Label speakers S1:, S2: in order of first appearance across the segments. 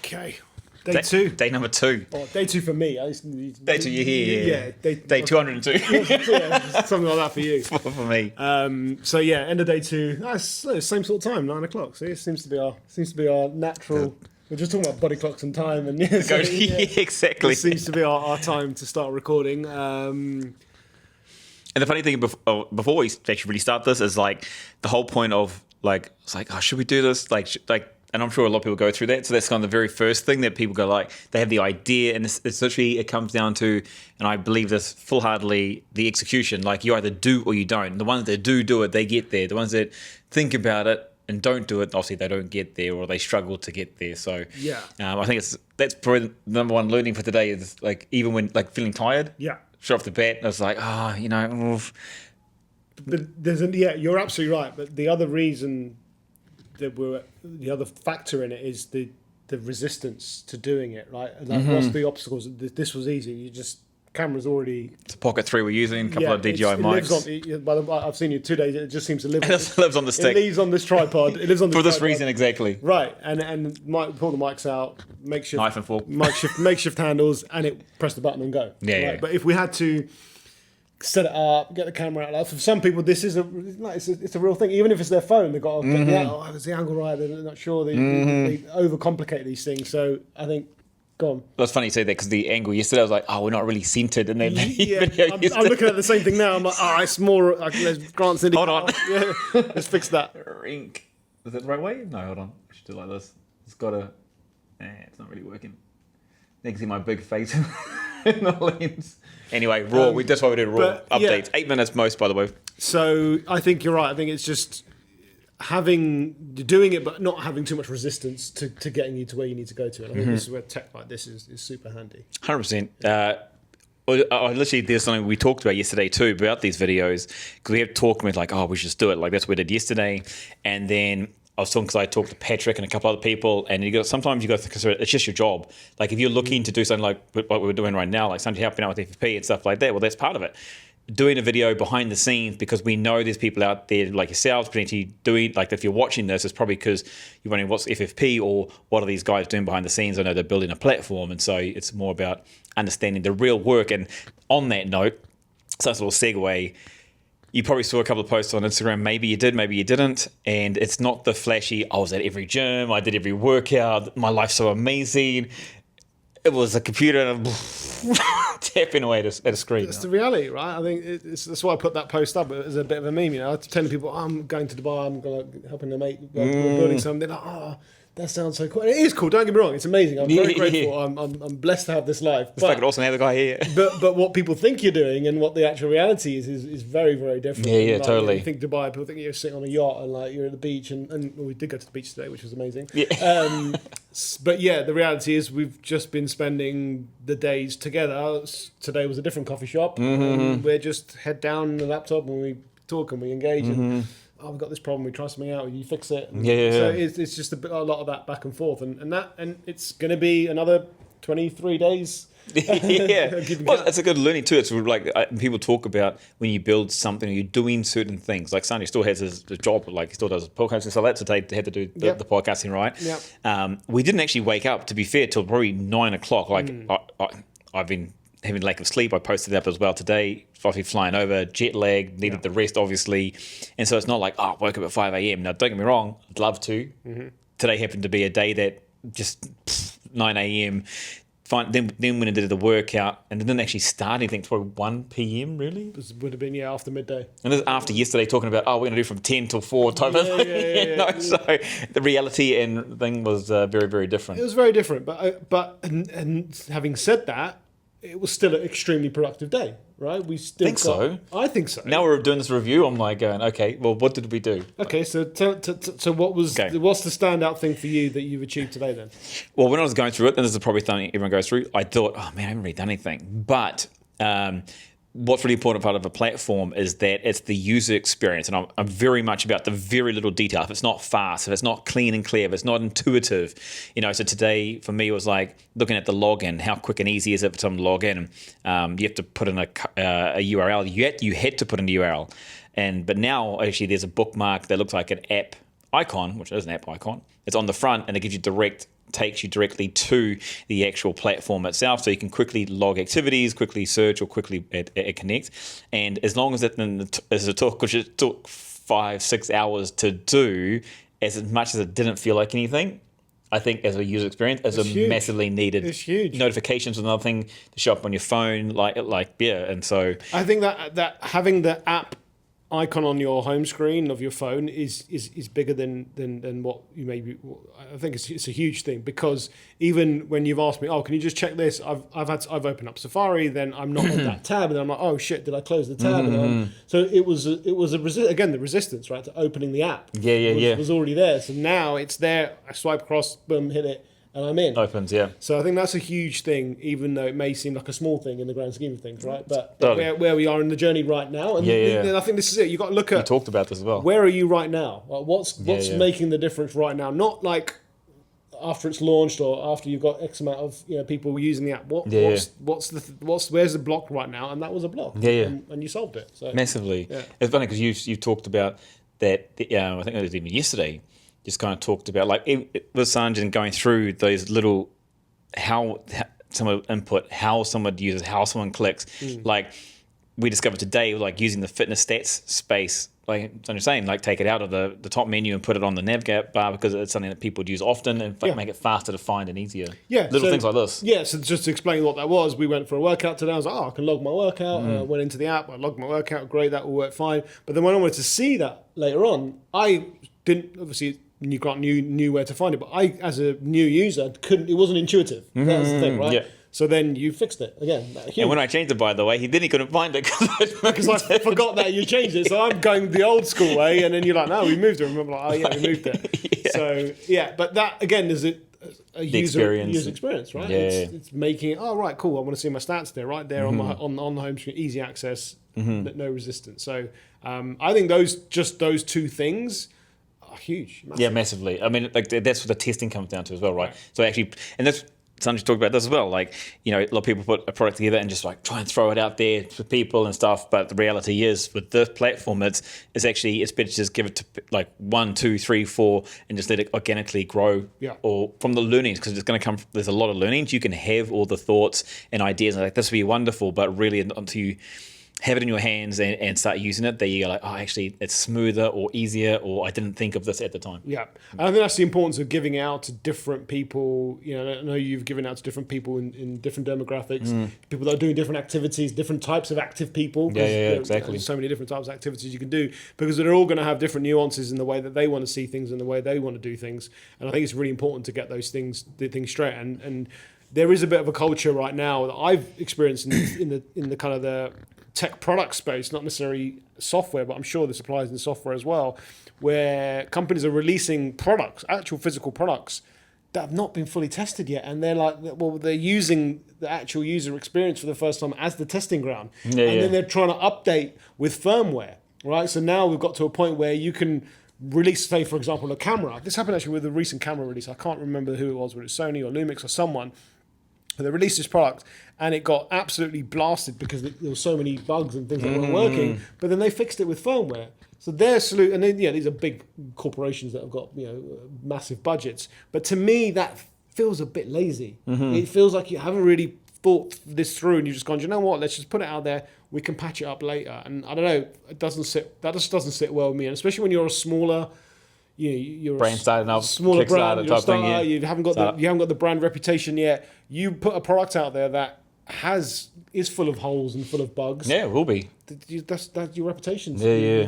S1: Okay. Day 2.
S2: Day number 2.
S1: Oh, day 2 for me.
S2: Day 2, you're here.
S1: Yeah.
S2: Day 202.
S1: Yeah, something like that for you.
S2: For me.
S1: So yeah, end of day 2. That's same sort of time, 9 o'clock. So it seems to be our natural. We're just talking about body clocks and time, and
S2: exactly.
S1: It seems to be our time to start recording.
S2: And the funny thing before we actually really start this is like the whole point of like it's like, oh, should we do this? And I'm sure a lot of people go through that. So that's kind of the very first thing that people go like, they have the idea, and it's literally, it comes down to, and I believe this full-heartedly, the execution. Like you either do or you don't. And the ones that do it, they get there. The ones that think about it and don't do it, obviously they don't get there, or they struggle to get there. So
S1: yeah,
S2: I think that's probably the number one learning for today is like, even when like feeling tired, straight off the bat, I was like, oof.
S1: But you're absolutely right. But the other reason the other factor in it is the resistance to doing it, right? Like, what's the obstacles? This was easy. You just camera's already.
S2: It's a Pocket 3 we're using, a couple of DJI mics.
S1: I've seen you 2 days. It just seems to live.
S2: It lives on the stick.
S1: It lives on this tripod. It lives on this
S2: for this
S1: tripod.
S2: reason exactly.
S1: Right, and pull the mics out, makeshift
S2: knife and fork,
S1: makeshift handles, and it press the button and go.
S2: Yeah.
S1: But if we had to set it up, get the camera out. Like for some people, this is it's a real thing. Even if it's their phone, they've got to get the angle. Is the angle right? They're not sure. They overcomplicate these things. So I think, go on.
S2: That's funny you say that, because the angle yesterday, I was like, we're not really centered in that video.
S1: I'm looking at the same thing now. I'm like, it's more. Grant's in.
S2: Hold on.
S1: Yeah, let's fix that.
S2: Rink. Is that the right way? No, hold on. I should do it like this. It's got to. It's not really working. You can see my big face in the lens. Anyway, raw. That's why we do raw updates. 8 minutes most, by the way.
S1: So I think you're right. I think it's just doing it, but not having too much resistance to getting you to where you need to go to. And I think this is where tech like this is super handy.
S2: 100%. Literally, there's something we talked about yesterday too about these videos, because we have talked with like, we should just do it. Like that's what we did yesterday, and then I was talking because I talked to Patrick and a couple other people, and sometimes you got to consider it's just your job. Like if you're looking to do something like what we're doing right now, like somebody helping out with FFP and stuff like that, well, that's part of it. Doing a video behind the scenes, because we know there's people out there like yourselves potentially doing, like if you're watching this, it's probably because you're wondering what's FFP or what are these guys doing behind the scenes. I know they're building a platform, and so it's more about understanding the real work. And on that note, so that's a little segue. You probably saw a couple of posts on Instagram. Maybe you did, maybe you didn't. And it's not the flashy, I was at every gym, I did every workout, my life's so amazing. It was a computer and tapping away at a screen.
S1: It's the reality, right? I think that's why I put that post up as a bit of a meme. I was telling people, I'm going to Dubai, I'm helping a mate, we're building something. They're like, that sounds so cool. And it is cool, don't get me wrong, it's amazing. I'm very grateful. I'm blessed to have this life.
S2: It's fucking awesome to have the guy here.
S1: But what people think you're doing and what the actual reality is very, very different.
S2: Yeah, totally.
S1: You think Dubai, people think you're sitting on a yacht and like you're at the beach, and we did go to the beach today, which was amazing.
S2: Yeah.
S1: But yeah, the reality is we've just been spending the days together. Today was a different coffee shop. And we're just head down the laptop and we talk and we engage and we've got this problem, we try something out, you fix it. So it's just a lot of that back and forth, and it's going to be another 23 days.
S2: Well, it's a good learning too. It's like people talk about when you build something, you're doing certain things. Like Sandy still has his job, like he still does podcasting and stuff like that, so they had to do the podcasting, right? We didn't actually wake up, to be fair, till probably 9 o'clock. Like I've been having lack of sleep. I posted it up as well today. Obviously flying over, jet lag, needed the rest obviously, and so it's not like woke up at 5 a.m. Now don't get me wrong, I'd love to. Today happened to be a day that just 9 a.m. Fine. Then when I did the workout, and it didn't actually start anything till 1 p.m. really.
S1: This would have been after midday.
S2: And this is after yesterday talking about we're gonna do from 10 till 4 type of thing. So the reality and thing was very, very different.
S1: It was very different, but having said that, it was still an extremely productive day, right? We still
S2: so.
S1: I think so.
S2: Now we're doing this review. I'm like going, okay, well, what did we do?
S1: Okay, so what's the standout thing for you that you've achieved today then?
S2: Well, when I was going through it, and this is probably something everyone goes through, I thought, oh man, I haven't really done anything. But what's really important part of a platform is that it's the user experience, and I'm very much about the very little detail. If it's not fast, if it's not clean and clear, if it's not intuitive, so today for me it was like looking at the login. How quick and easy is it for someone to log in? You have to put in a URL. You had to put in the URL, but now actually there's a bookmark that looks like an app icon, which is an app icon. It's on the front and it gives you direct takes you directly to the actual platform itself, so you can quickly log activities, quickly search, or quickly connect. And as long as as it took 5-6 hours to do, as much as it didn't feel like anything, I think as a user experience, it's a massively needed.
S1: It's huge.
S2: Notifications is another thing to show up on your phone, and so
S1: I think that having the app icon on your home screen of your phone is bigger than what you maybe. I think it's a huge thing, because even when you've asked me, can you just check this? I've opened up Safari, then I'm not on that tab, and then I'm like, oh shit, did I close the tab? So it was the resistance, right, to opening the app. Was already there. So now it's there. I swipe across, boom, hit it, and I'm in.
S2: Opens, yeah.
S1: So I think that's a huge thing, even though it may seem like a small thing in the grand scheme of things, right? But where we are in the journey right now, and I think this is it. You got to look at.
S2: We talked about this as well.
S1: Where are you right now? Like what's making the difference right now? Not like after it's launched or after you've got X amount of people using the app. Where's the block right now? And that was a block. And you solved it. So
S2: massively. Yeah. It's funny because you talked about that. I think it was even yesterday. Just kind of talked about it was Sanjay going through those little how someone input, how someone uses, how someone clicks. Like we discovered today, using the fitness stats space, like I'm saying, take it out of the top menu and put it on the nav bar, because it's something that people would use often, and make it faster to find and easier. Little things like this.
S1: Yeah, so just to explain what that was, we went for a workout today. I was like, I can log my workout. I went into the app, I logged my workout, great, that will work fine. But then when I wanted to see that later on, I didn't, obviously, you knew where to find it, but I, as a new user, couldn't. It wasn't intuitive. That's the thing, right? Yeah. So then you fixed it again.
S2: And when I changed it, by the way, he couldn't find it
S1: because I forgot that you changed it. So I'm going the old school way, and then you're like, "No, we moved it." And I'm like, "Oh yeah, we moved it." So but that again is a user experience, right?
S2: Yeah,
S1: it's making it. Oh right, cool. I want to see my stats there, right there on the home screen, easy access, no resistance. So I think those two things. Huge. Massive.
S2: Yeah, massively. I mean, that's what the testing comes down to as well, right? So actually, and that's Sanjay talked about this as well. A lot of people put a product together and just try and throw it out there for people and stuff. But the reality is, with this platform, it's better to just give it to 1, 2, 3, 4, and just let it organically grow.
S1: Yeah.
S2: Or from the learnings, because it's going to come. There's a lot of learnings. You can have all the thoughts and ideas, and this would be wonderful, but really until you have it in your hands and start using it, that you're actually it's smoother or easier, or I didn't think of this at the time.
S1: Yeah, and I think that's the importance of giving out to different people. I know you've given out to different people in different demographics, people that are doing different activities, different types of active people.
S2: Yeah, exactly.
S1: There's so many different types of activities you can do, because they're all going to have different nuances in the way that they want to see things and the way they want to do things. And I think it's really important to get those things straight. And there is a bit of a culture right now that I've experienced in the kind of the tech product space, not necessarily software, but I'm sure this applies in software as well, where companies are releasing products, actual physical products, that have not been fully tested yet. And they're using the actual user experience for the first time as the testing ground. Then they're trying to update with firmware, right? So now we've got to a point where you can release, say, for example, a camera. This happened actually with a recent camera release. I can't remember who it was, whether it's Sony or Lumix or someone. They released this product and it got absolutely blasted because there were so many bugs and things that weren't working. But then they fixed it with firmware. So their solution, and then, these are big corporations that have got massive budgets. But to me, that feels a bit lazy. It feels like you haven't really thought this through, and you've just gone, you know what? Let's just put it out there. We can patch it up later. And I don't know, that just doesn't sit well with me. And especially when you're a smaller. You're
S2: brand starting up,
S1: smaller brand,
S2: type thing,
S1: you haven't got the brand reputation yet. You put a product out there that is full of holes and full of bugs.
S2: Yeah, it will be.
S1: That's your reputation's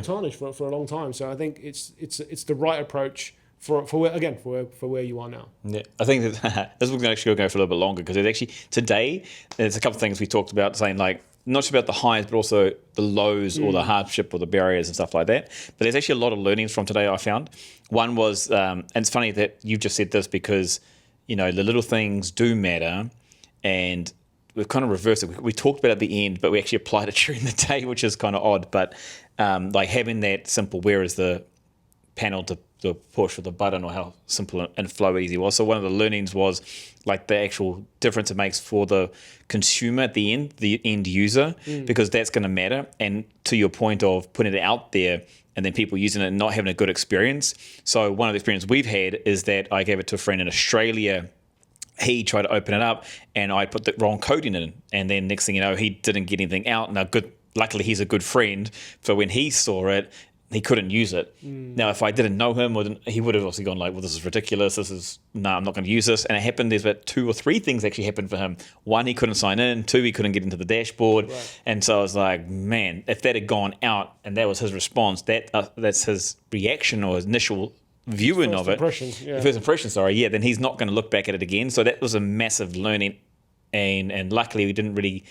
S1: tarnished for a long time. So I think it's the right approach for where you are now.
S2: Yeah, I think that this is actually going to go for a little bit longer, because it's actually today there's a couple of things we talked about, saying not just about the highs, but also the lows or the hardship or the barriers and stuff like that. But there's actually a lot of learnings from today I found. One was, and it's funny that you've just said this, because, the little things do matter, and we've kind of reversed it. We talked about it at the end, but we actually applied it during the day, which is kind of odd. But having that simple, where is the panel to the push of the button or how simple and flow easy it was. So one of the learnings was like the actual difference it makes for the consumer at the end user, because that's going to matter. And to your point of putting it out there and then people using it and not having a good experience. So one of the experiences we've had is that I gave it to a friend in Australia. He tried to open it up and I put the wrong coding in. And then next thing you know, he didn't get anything out. Now, luckily he's a good friend. So when he saw it, he couldn't use it. Now, if I didn't know him, he would have obviously gone like, well, this is ridiculous. I'm not going to use this. And it happened, there's about 2 or 3 things actually happened for him. 1, he couldn't sign in. 2, he couldn't get into the dashboard. Right. And so I was like, man, if that had gone out and that was his response, that's his reaction or his initial viewing of it. First impression, then he's not going to look back at it again. So that was a massive learning. And luckily we didn't really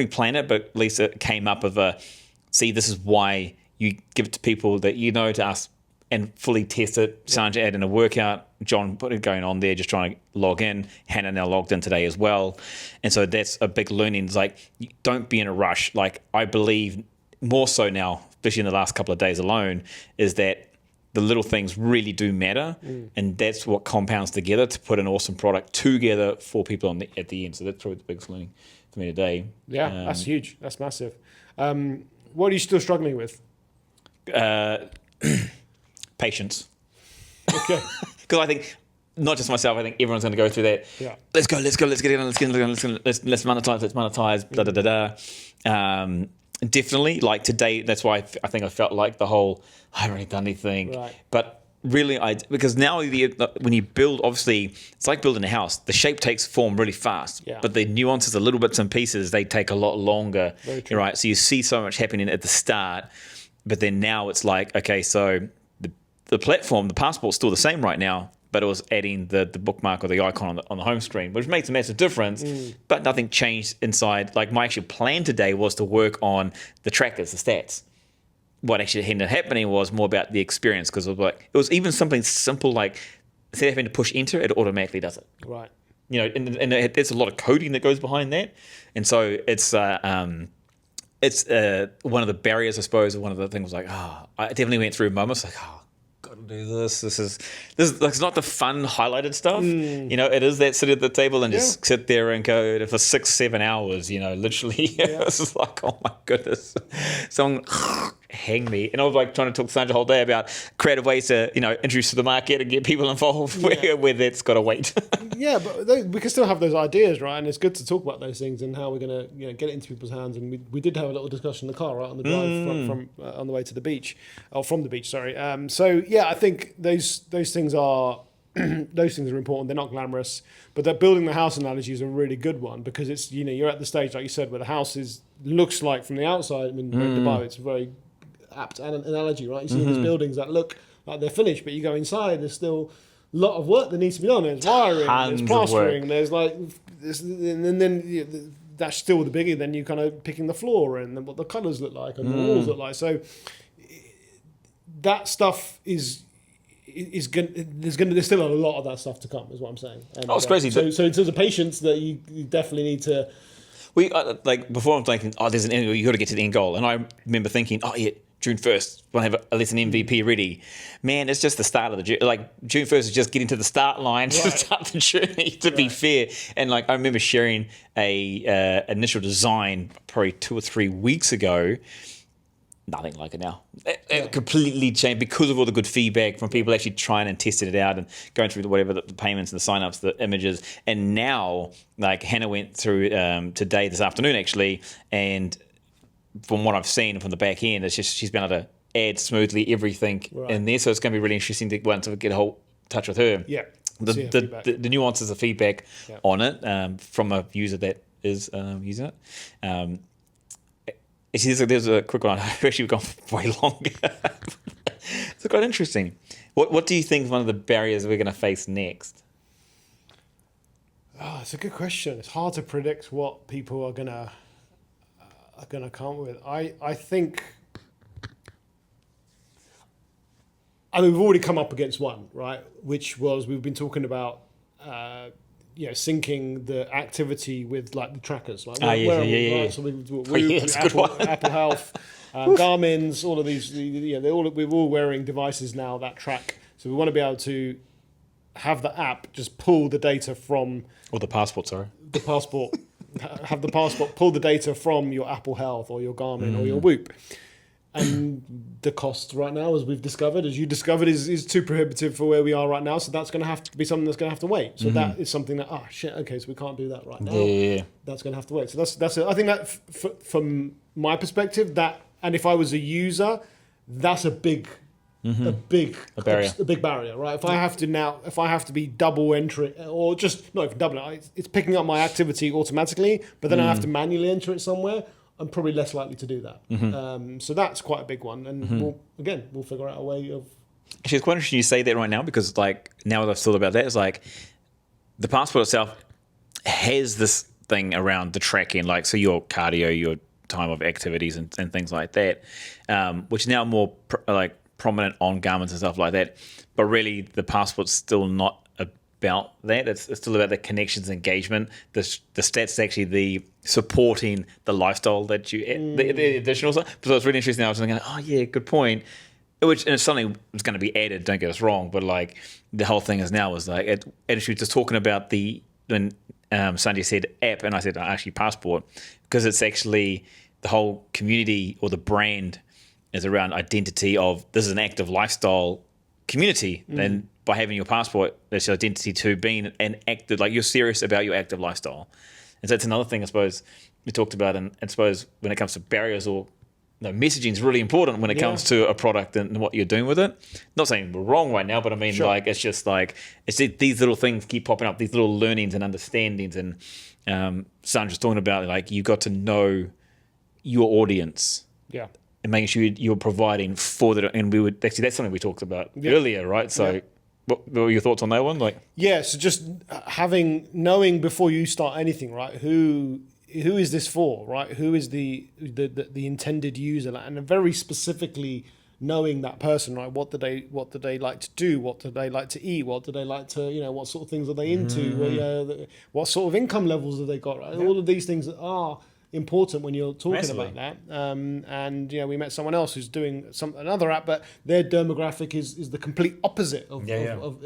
S2: plan it, but at least it came up of this is why you give it to people that you know, to us, and fully test it. Sanja add in a workout. John put it going on there, just trying to log in. Hannah now logged in today as well. And so that's a big learning. It's like, don't be in a rush. Like, I believe more so now, especially in the last couple of days alone, is that the little things really do matter. And that's what compounds together to put an awesome product together for people at the end. So that's probably the biggest learning for me today.
S1: Yeah, that's huge. That's massive. What are you still struggling with?
S2: Patience.
S1: Okay.
S2: Because I think, not just myself, I think everyone's going to go through that.
S1: Yeah.
S2: Let's get it on, let's monetize, da da da da. Definitely, like today, that's why I think I felt like the whole, I haven't really done anything.
S1: Right.
S2: But really, because now when you build, obviously, it's like building a house. The shape takes form really fast, but the nuances, the little bits and pieces, they take a lot longer.
S1: Very true.
S2: Right? So you see so much happening at the start, but then now it's like, okay, so the platform, the passport's still the same right now, but it was adding the bookmark or the icon on the home screen, which makes a massive difference, but nothing changed inside. Like, my actual plan today was to work on the trackers, the stats. What actually ended up happening was more about the experience, because it was even something simple like, instead of having to push enter, it automatically does it.
S1: Right.
S2: You know, and there's a lot of coding that goes behind that, and so it's one of the barriers, I suppose. One of the things was like, I definitely went through moments like, got to do this. This is like, it's not the fun highlighted stuff. You know, it is that sit at the table and just sit there and code for 6-7 hours. You know, literally, it's just like, oh my goodness, someone hang me. And I was like trying to talk to Sanjay the whole day about creative ways to, introduce to the market and get people involved where that's got to wait.
S1: Yeah, but we can still have those ideas, right? And it's good to talk about those things and how we're going to get it into people's hands. And we did have a little discussion in the car, right, on the drive from on the way to the beach, or from the beach, sorry. So yeah, I think those things are those things are important. They're not glamorous, but that building the house analogy is a really good one, because it's, you're at the stage, like you said, where the house looks like from the outside. I mean, Dubai, it's a very apt analogy, right? You see these buildings that look like they're finished, but you go inside, there's still a lot of work that needs to be done. There's wiring, there's plastering, there's and then that's still the biggie. Then you kind of picking the floor and what the colours look like and the walls look like. So that stuff there's still a lot of that stuff to come, is what I'm saying. And,
S2: it's crazy.
S1: So in terms of patience, that you definitely need to.
S2: Before I'm thinking, there's an end, you got to get to the end goal, and I remember thinking, June 1st, want to have at least an MVP ready. Man, it's just the start of the journey. Like, June 1st is just getting to the start line to start the journey, to be fair. And I remember sharing a initial design probably 2 or 3 weeks ago. Nothing like it now. It completely changed because of all the good feedback from people actually trying and testing it out and going through the payments and the sign-ups, the images. And now, Hannah went through today, this afternoon actually, and from what I've seen from the back end, it's just she's been able to add smoothly everything in there. So it's going to be really interesting to get a whole touch with her.
S1: Yeah.
S2: The nuances of feedback on it from a user that is using it. There's a quick one. I've actually gone way longer. It's quite interesting. What do you think is one of the barriers we're going to face next?
S1: Oh, it's a good question. It's hard to predict what people are going to come up with. I think, we've already come up against one, right? Which was, we've been talking about, syncing the activity with the trackers, like
S2: yeah.
S1: So Apple Health, Garmin's, all of these. We're all wearing devices now that track So we want to be able to have the app just pull the data from
S2: Or the passport, sorry.
S1: the passport, have the passport pull the data from your Apple Health or your Garmin or your Whoop. And the cost right now, as we've discovered, as you discovered, is too prohibitive for where we are right now. So that's going to have to be something that's going to have to wait. So that is something that, okay, so we can't do that right now.
S2: Yeah.
S1: That's going to have to wait. So that's I think that from my perspective, that, and if I was a user, that's a big barrier, right? If I have to be double entry, or just not even double it, it's picking up my activity automatically, but then I have to manually enter it somewhere. I'm probably less likely to do that. So that's quite a big one, and we'll figure out a way of.
S2: Actually, it's quite interesting you say that right now, because like now that I've thought about that, it's like the passport itself has this thing around the tracking, like so your cardio, your time of activities, and things like that, which is now more prominent on garments and stuff like that. But really, the passport's still not about that. It's still about the connections, engagement. The stats is actually the supporting the lifestyle that you the additional stuff. So it's really interesting. I was thinking, oh yeah, good point. Which, and it's something that's going to be added. Don't get us wrong, but like the whole thing is now is like attitude just talking about when Sanjay said app, and I said actually passport, because it's actually the whole community or the brand is around identity of this is an active lifestyle community. And by having your passport, that's your identity to being an active, like you're serious about your active lifestyle. And so that's another thing I suppose we talked about, and I suppose when it comes to barriers or messaging is really important when it comes to a product and what you're doing with it. Not saying we're wrong right now, but I mean, like, it's just like, these little things keep popping up, these little learnings and understandings. And Sandra's talking about, like, you got to know your audience.
S1: Yeah.
S2: And making sure you're providing for that. And that's something we talked about earlier, right? So what were your thoughts on that one? Like,
S1: so just knowing before you start anything, right? Who is this for, right? Who is the intended user, and very specifically knowing that person, right? What do they like to do? What do they like to eat? What do they like to, what sort of things are they into? What sort of income levels have they got? Right? All of these things are important when you're talking about that. And we met someone else who's doing another app, but their demographic is the complete opposite of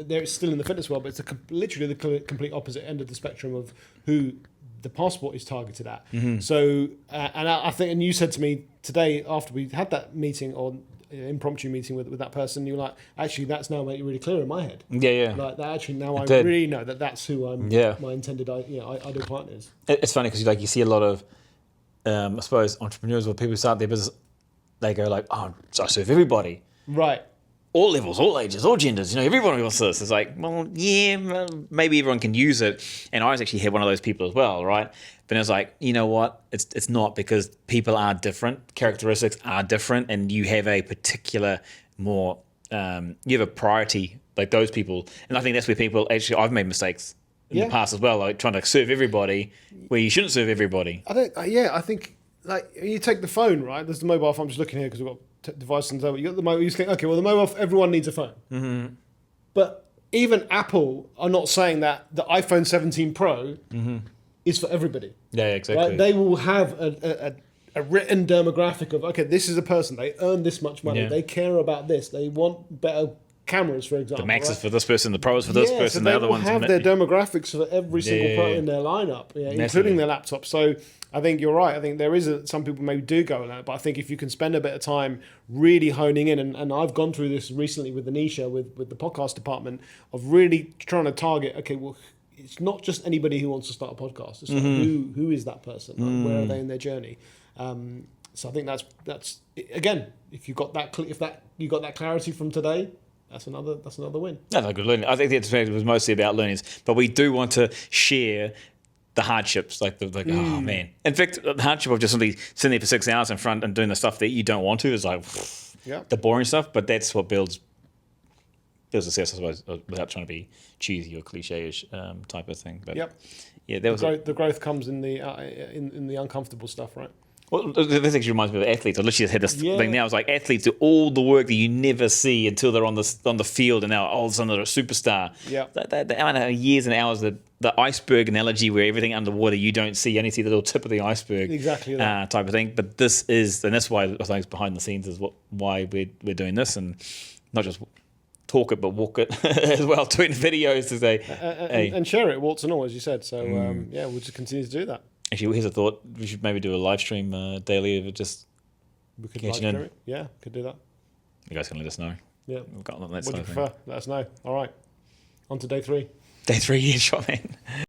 S1: they're still in the fitness world, but it's literally the complete opposite end of the spectrum of who the passport is targeted at. So, and I think, and you said to me today after we had that meeting or impromptu meeting with that person, you were like, actually, that's now made it really clear in my head. Like that. Actually, now I really know that who I'm. My intended ideal client is.
S2: It's funny because you see a lot of, I suppose, entrepreneurs or people who start their business, they go like, oh, so I serve everybody.
S1: Right.
S2: All levels, all ages, all genders, everyone wants this. It's like, well, yeah, maybe everyone can use it. And I was actually had one of those people as well, right? But I was like, you know what? It's not, because people are different, characteristics are different, and you have a particular more, you have a priority, like those people. And I think that's where people, actually, I've made mistakes in the past as well, like trying to serve everybody where you shouldn't serve everybody.
S1: I think like you take the phone, right? There's the mobile phone. I'm just looking here because we've got devices and so you got the mobile. You think, okay, well, the mobile, everyone needs a phone. But even Apple are not saying that the iPhone 17 Pro is for everybody.
S2: Yeah, exactly.
S1: Right? They will have a written demographic of, okay, this is a person, they earn this much money, they care about this, they want better cameras, for example.
S2: The Max is for this person, the Pro is for this person,
S1: so
S2: the other ones.
S1: They have their demographics for every single Pro in their lineup, including their laptop. So I think you're right. I think there is some people maybe do go on that, but I think if you can spend a bit of time really honing in, and I've gone through this recently with Anisha, with the podcast department, of really trying to target, okay, well, it's not just anybody who wants to start a podcast. It's like who is that person? Like, where are they in their journey? So I think that's again, if you got that you got that clarity from today, that's another win.
S2: That's a good learning. I think it was mostly about learnings, but we do want to share the hardships, like oh man. In fact, the hardship of just simply sitting there for 6 hours in front and doing the stuff that you don't want to is like the boring stuff. But that's what builds success, I suppose, without trying to be cheesy or cliche-ish type of thing. But
S1: the growth comes in the in the uncomfortable stuff, right?
S2: Well, this actually reminds me of athletes. I literally just had this thing now. It's like athletes do all the work that you never see until they're on the field, and now all of a sudden they're a superstar.
S1: Yeah.
S2: The amount of years and hours, the iceberg analogy where everything underwater you don't see, you only see the little tip of the iceberg.
S1: Exactly that.
S2: Type of thing. But this is, and that's why I think behind the scenes is why we're doing this, and not just
S1: talk
S2: it but walk it as well, doing videos to say, hey.
S1: And share it, warts and all, as you said. So, yeah, we'll just continue to do that.
S2: Actually, here's a thought. We should maybe do a live stream daily of it, just
S1: we could
S2: catching in.
S1: It. Yeah, could do that.
S2: You guys can let us know.
S1: Yeah.
S2: We've got on that
S1: what
S2: side
S1: do you prefer? Let us know. All right. On to day 3.
S2: Day 3, yeah, sure, man.